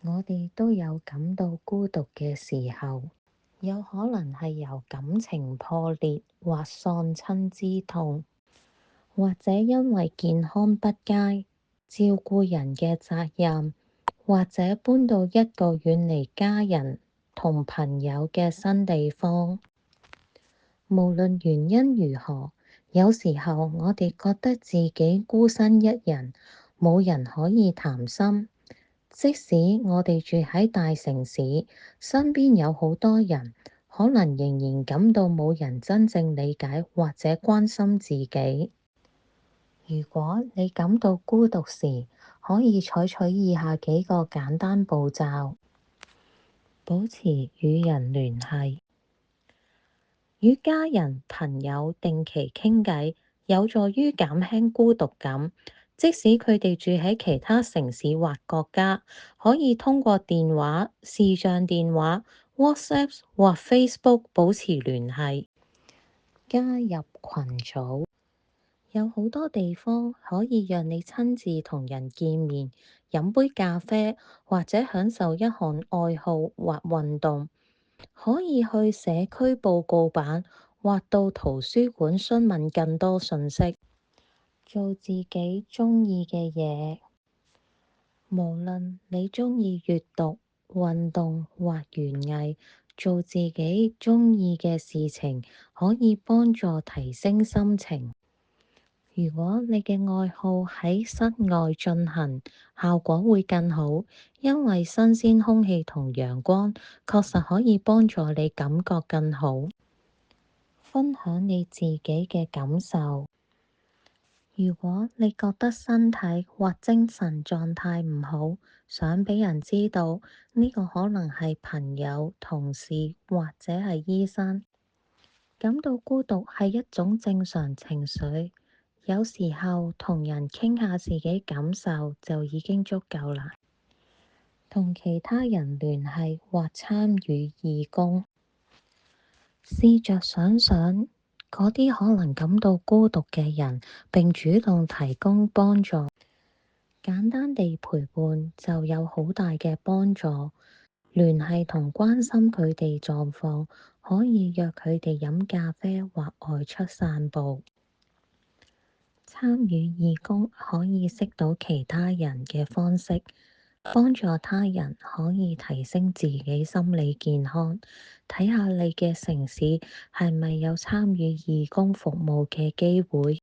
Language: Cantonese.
我哋都有感到孤獨嘅時候，有可能係由感情破裂或喪親之痛，或者因為健康不佳、照顧人嘅責任，或者搬到一個遠離家人同朋友嘅新地方。無論原因如何，有時候我哋覺得自己孤身一人，冇人可以談心。即使我哋住喺大城市，身邊有好多人，可能仍然感到冇人真正理解或者關心自己。如果你感到孤獨時，可以採取以下幾個簡單步驟：保持與人聯繫。與家人、朋友定期傾偈，有助於減輕孤獨感。即使佢哋住喺其他城市或國家，可以通過電話、視像電話、WhatsApp 或 Facebook 保持聯繫。加入群組，有好多地方可以讓你親自同人見面，飲杯咖啡，或者享受一項愛好或運動。可以去社區報告版或到圖書館詢問更多信息。做自己鍾意嘅嘢，無論你鍾意閱讀、運動或園藝，做自己鍾意嘅事情可以幫助提升心情。如果你嘅愛好喺室外進行，效果會更好，因為新鮮空氣同陽光確實可以幫助你感覺更好。分享你自己嘅感受。如果你覺得身體或精神狀態唔好，想畀人知道，呢個可能係朋友、同事或者係醫生。感到孤獨係一種正常情緒。有時候同人傾下自己感受就已經足夠啦。同其他人聯繫或參與義工，試着想想嗰啲可能感到孤獨嘅人，並主動提供幫助。簡單地陪伴就有好大嘅幫助。聯繫同關心佢哋狀況，可以約佢哋飲咖啡或外出散步。參與義工可以識到其他人嘅方式，幫助他人可以提升自己心理健康。睇下你嘅城市係咪有參與義工服務嘅機會。